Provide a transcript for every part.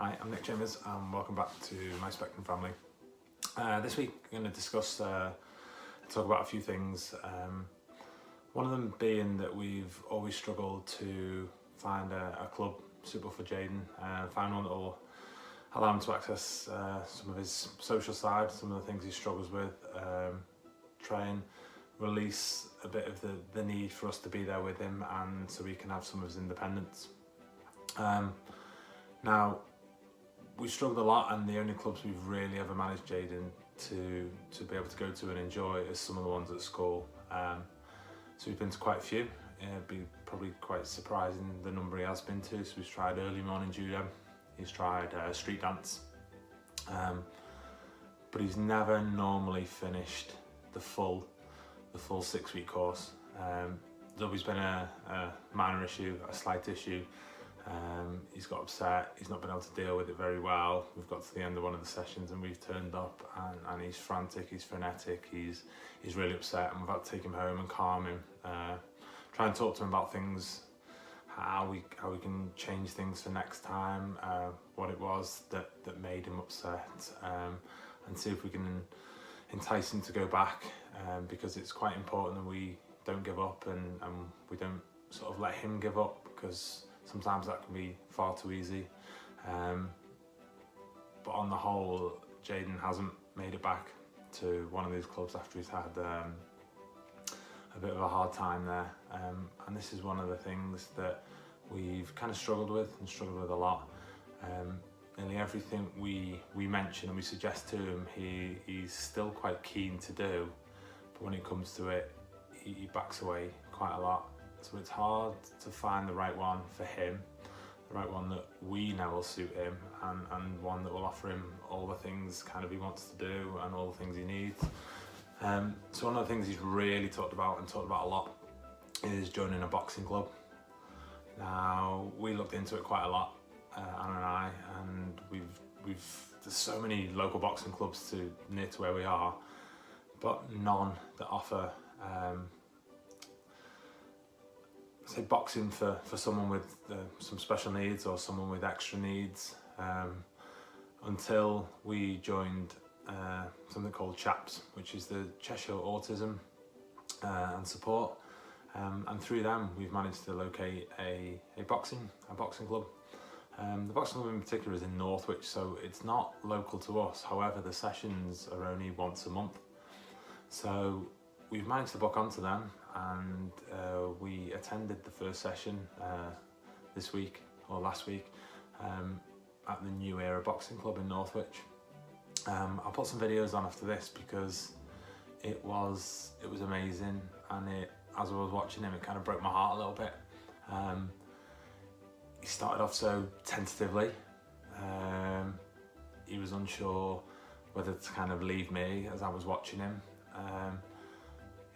Hi, I'm Nick Chambers and welcome back to My Spectrum Family. This week I'm going to talk about a few things. One of them being that we've always struggled to find a club suitable for Jayden, find one that will allow him to access some of his social side, some of the things he struggles with, try and release a bit of the need for us to be there with him and so he can have some of his independence. Now, we struggled a lot, and the only clubs we've really ever managed Jayden to be able to go to and enjoy is some of the ones at school. So we've been to quite a few. It'd be probably quite surprising the number he has been to. So he's tried early morning judo, he's tried street dance, but he's never normally finished the full 6-week course. There's always been a minor issue, a slight issue. He's got upset, he's not been able to deal with it very well. We've got to the end of one of the sessions and we've turned up and he's frantic, he's frenetic, he's really upset, and we've had to take him home and calm him. Try and talk to him about things, how we can change things for next time, what it was that made him upset, and see if we can entice him to go back, because it's quite important that we don't give up and we don't sort of let him give up, because sometimes that can be far too easy. But on the whole, Jayden hasn't made it back to one of these clubs after he's had a bit of a hard time there. And this is one of the things that we've kind of struggled with a lot. Nearly everything we mention and we suggest to him, he's still quite keen to do, but when it comes to it, he backs away quite a lot. So it's hard to find the right one for him, the right one that we know will suit him, and one that will offer him all the things kind of he wants to do and all the things he needs. So one of the things he's really talked about a lot is joining a boxing club. Now, we looked into it quite a lot, Anna and I, and there's so many local boxing clubs near to where we are, but none that offer say boxing for someone with some special needs or someone with extra needs, until we joined something called CHAPS, which is the Cheshire Autism and Support, and through them we've managed to locate a boxing club. The boxing club in particular is in Northwich, so it's not local to us. However, the sessions are only once a month, so we've managed to book onto them, and we attended the first session this week or last week at the New Era Boxing Club in Northwich. I'll put some videos on after this because it was amazing, and as I was watching him, it kind of broke my heart a little bit. He started off so tentatively. He was unsure whether to kind of leave me as I was watching him.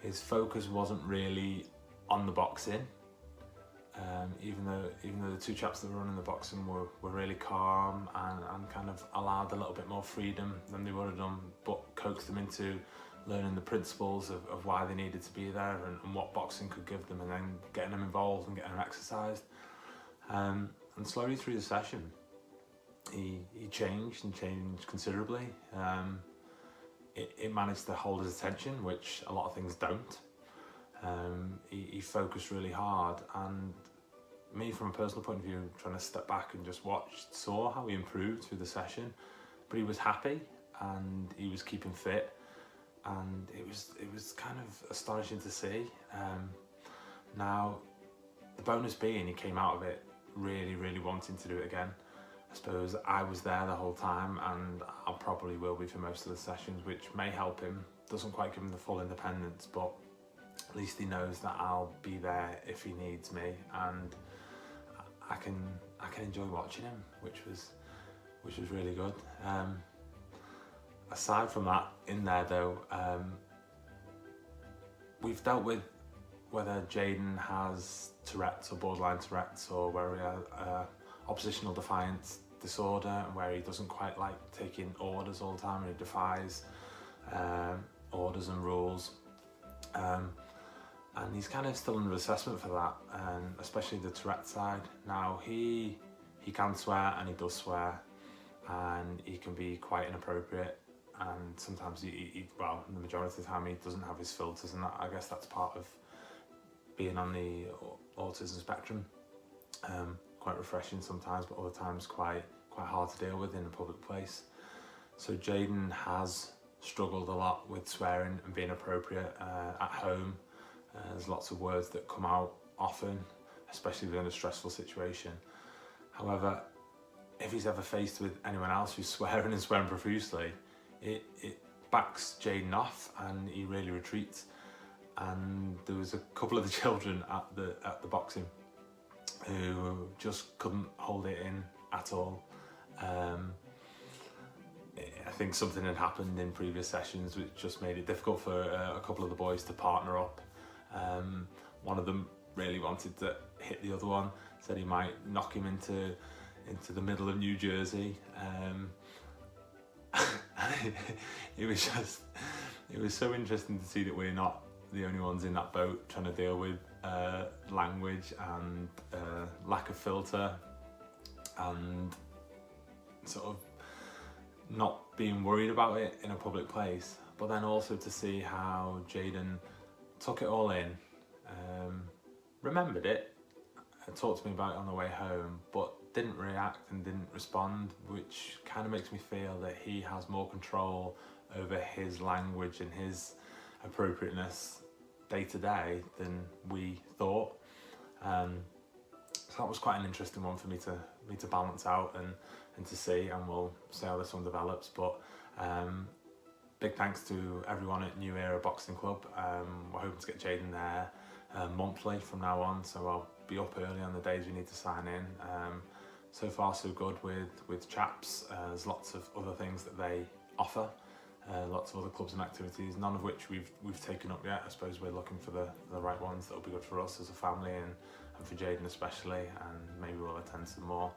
His focus wasn't really on the boxing, even though the two chaps that were running the boxing were really calm and kind of allowed a little bit more freedom than they would have done, but coaxed them into learning the principles of why they needed to be there and what boxing could give them, and then getting them involved and getting them exercised. And slowly through the session, he changed considerably. It managed to hold his attention, which a lot of things don't. He focused really hard, and me, from a personal point of view, trying to step back and just saw how he improved through the session. But he was happy and he was keeping fit, and it was kind of astonishing to see. Now, the bonus being he came out of it really wanting to do it again. I suppose I was there the whole time, and I probably will be for most of the sessions, which may help him. Doesn't quite give him the full independence, but at least he knows that I'll be there if he needs me, and I can enjoy watching him, which was really good. Aside from that, in there though, we've dealt with whether Jayden has Tourette's or borderline Tourette's, or where he has oppositional defiance disorder, and where he doesn't quite like taking orders all the time and he defies orders and rules, and he's kind of still under assessment for that, and especially the Tourette side. Now he can swear, and he does swear, and he can be quite inappropriate, and sometimes well, the majority of the time he doesn't have his filters, and I guess that's part of being on the autism spectrum. Quite refreshing sometimes, but other times quite hard to deal with in a public place. So Jaden has struggled a lot with swearing and being appropriate at home. There's lots of words that come out often, especially within a stressful situation. However, if he's ever faced with anyone else who's swearing and swearing profusely, it backs Jaden off and he really retreats. And there was a couple of the children at the boxing who just couldn't hold it in at all. I think something had happened in previous sessions which just made it difficult for a couple of the boys to partner up. One of them really wanted to hit the other one, said he might knock him into the middle of New Jersey. It was so interesting to see that we're not the only ones in that boat trying to deal with language and lack of filter and sort of not being worried about it in a public place, but then also to see how Jaden took it all in, remembered it, talked to me about it on the way home, but didn't react and didn't respond, which kind of makes me feel that he has more control over his language and his appropriateness day to day than we thought. So that was quite an interesting one for me to balance out and to see, and we'll see how this one develops. But big thanks to everyone at New Era Boxing Club. We're hoping to get Jaden there monthly from now on, so I'll be up early on the days we need to sign in. So far so good with chaps. There's lots of other things that they offer, lots of other clubs and activities, none of which we've taken up yet. I suppose we're looking for the right ones that will be good for us as a family and for Jaden especially, and maybe we'll attend some more.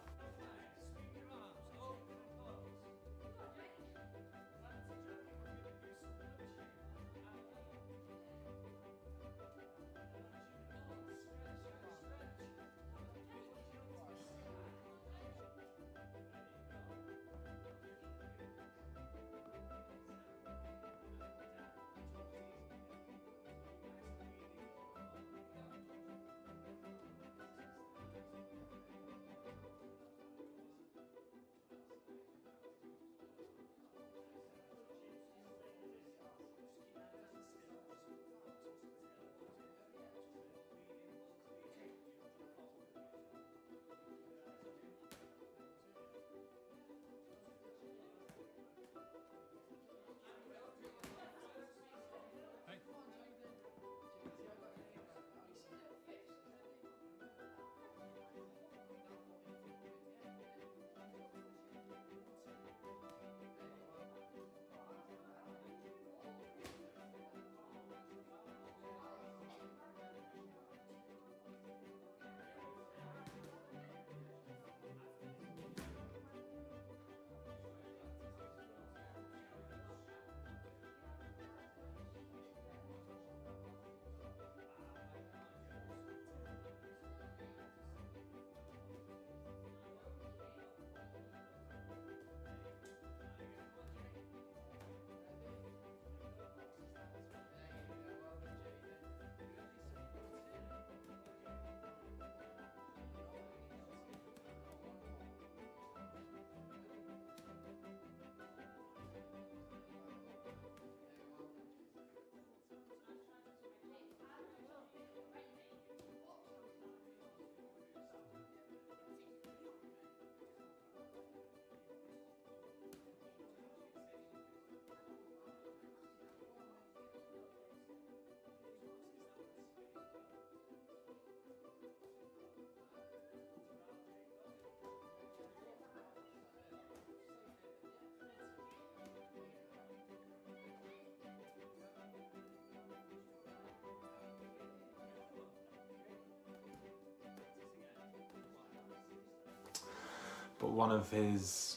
But one of his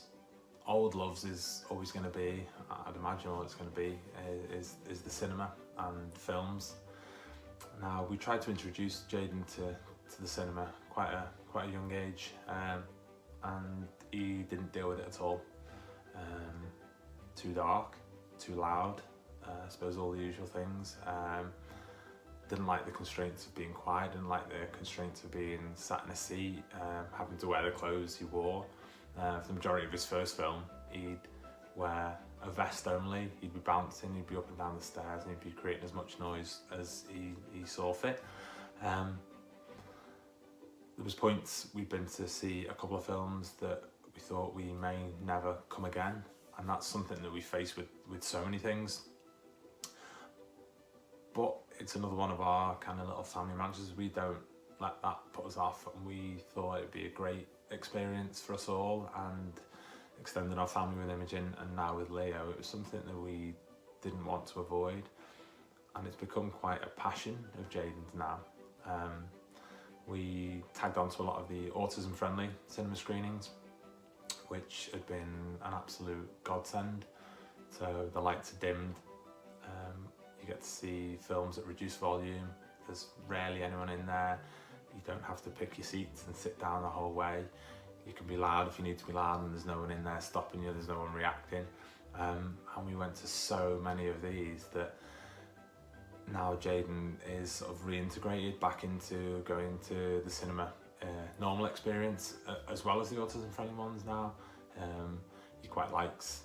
old loves is always going to be, I'd imagine all it's going to be, is the cinema and films. Now, we tried to introduce Jaden to the cinema quite a young age, and he didn't deal with it at all. too dark, too loud, I suppose all the usual things. Didn't like the constraints of being quiet, didn't like the constraints of being sat in a seat, having to wear the clothes he wore. For the majority of his first film, he'd wear a vest only, he'd be bouncing, he'd be up and down the stairs, and he'd be creating as much noise as he saw fit. There was points we'd been to see a couple of films that we thought we may never come again, and that's something that we face with so many things. But it's another one of our kind of little family managers. We don't let that put us off, and we thought it'd be a great experience for us all, and extending our family with Imogen and now with Leo, it was something that we didn't want to avoid, and it's become quite a passion of Jayden's now. We tagged on to a lot of the autism friendly cinema screenings, which had been an absolute godsend. So the lights are dimmed, you get to see films at reduced volume, there's rarely anyone in there, you don't have to pick your seats and sit down the whole way. You can be loud if you need to be loud, and there's no one in there stopping you, there's no one reacting. And we went to so many of these that now Jayden is sort of reintegrated back into going to the cinema normal experience, as well as the autism friendly ones now. He quite likes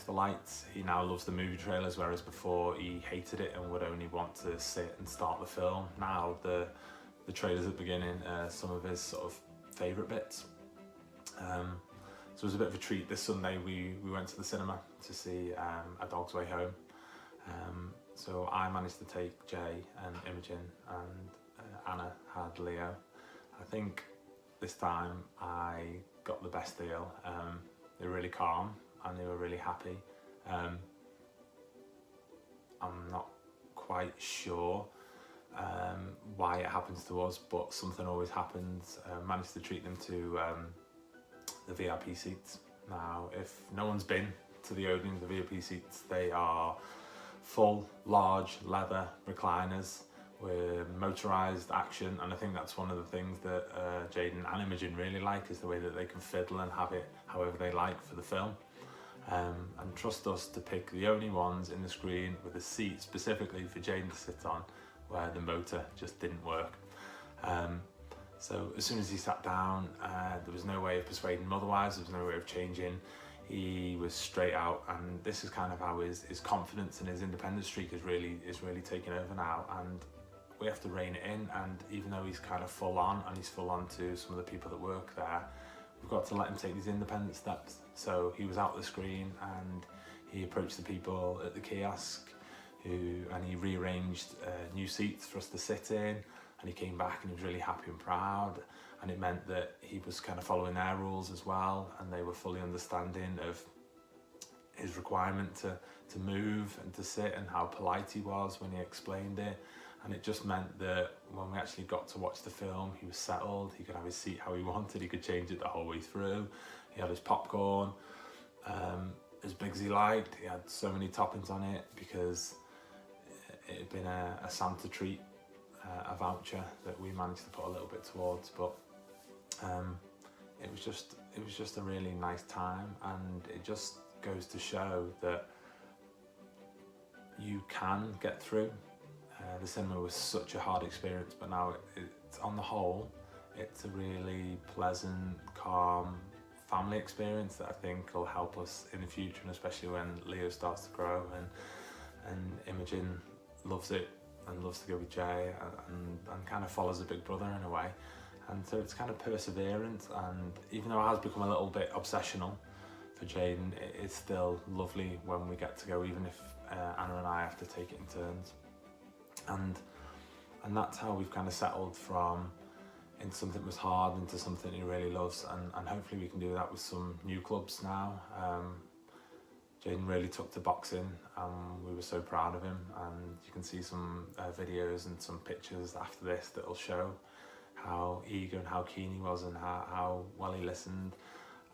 the lights. He now loves the movie trailers, whereas before he hated it and would only want to sit and start the film. Now the trailers at the beginning are some of his sort of favourite bits. So it was a bit of a treat. This Sunday we went to the cinema to see A Dog's Way Home. So I managed to take Jay and Imogen, and Anna had Leo. I think this time I got the best deal. They were really calm and they were really happy. I'm not quite sure why it happens to us, but something always happens. Managed to treat them to the VIP seats. Now, if no one's been to the Odeon, the VIP seats, they are full, large leather recliners with motorised action, and I think that's one of the things that Jayden and Imogen really like, is the way that they can fiddle and have it however they like for the film. And trust us to pick the only ones in the screen with a seat specifically for Jayden to sit on where the motor just didn't work. So as soon as he sat down, there was no way of persuading him otherwise, there was no way of changing. He was straight out, and this is kind of how his confidence and his independent streak is really taking over now, and we have to rein it in. And even though he's kind of full on, and he's full on to some of the people that work there, we've got to let him take these independent steps. So he was out the screen and he approached the people at the kiosk and he rearranged new seats for us to sit in, and he came back and he was really happy and proud, and it meant that he was kind of following their rules as well, and they were fully understanding of his requirement to move and to sit, and how polite he was when he explained it. And it just meant that when we actually got to watch the film, he was settled, he could have his seat how he wanted, he could change it the whole way through. He had his popcorn, as big as he liked. He had so many toppings on it because it had been a Santa treat, a voucher that we managed to put a little bit towards. But it was just a really nice time, and it just goes to show that you can get through. The cinema was such a hard experience, but now it's on the whole, it's a really pleasant, calm family experience that I think will help us in the future, and especially when Leo starts to grow and Imogen loves it and loves to go with Jay and kind of follows a big brother in a way. And so it's kind of perseverance, and even though it has become a little bit obsessional for Jayden, it's still lovely when we get to go, even if Anna and I have to take it in turns. And that's how we've kind of settled from into something that was hard into something he really loves, and hopefully we can do that with some new clubs now. Jayden really took to boxing, and we were so proud of him, and you can see some videos and some pictures after this that will show how eager and how keen he was and how well he listened.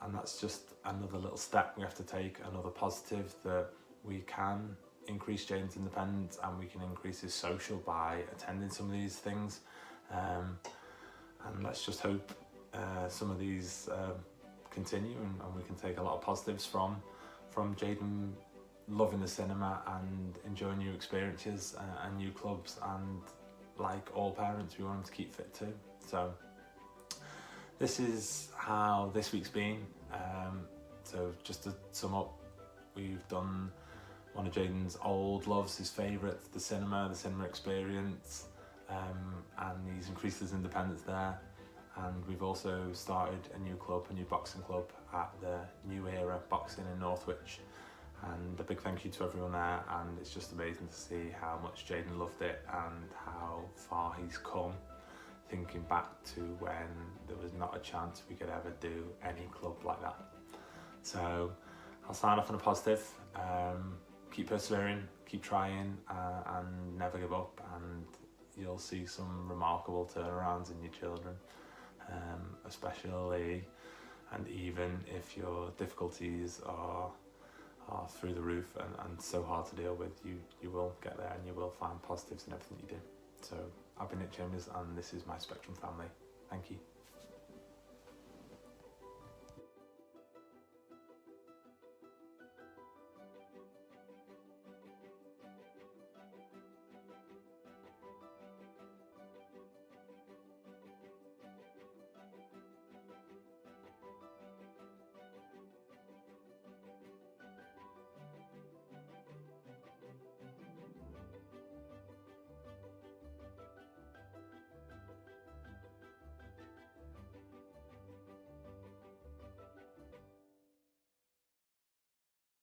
And that's just another little step we have to take, another positive, that we can increase Jayden's independence and we can increase his social by attending some of these things. And let's just hope some of these continue, and we can take a lot of positives from Jayden loving the cinema and enjoying new experiences and new clubs, and like all parents, we want him to keep fit too. So this is how this week's been. So just to sum up, we've done one of Jayden's old loves, his favourite, the cinema experience, and he's increased his independence there. And we've also started a new club, a new boxing club at the New Era Boxing in Northwich. And a big thank you to everyone there, and it's just amazing to see how much Jayden loved it and how far he's come, thinking back to when there was not a chance we could ever do any club like that. So I'll sign off on a positive. Keep persevering, keep trying, and never give up, and you'll see some remarkable turnarounds in your children, especially, and even if your difficulties are through the roof and so hard to deal with, you will get there, and you will find positives in everything you do. So I've been Nick Chambers, and this is my Spectrum family. Thank you.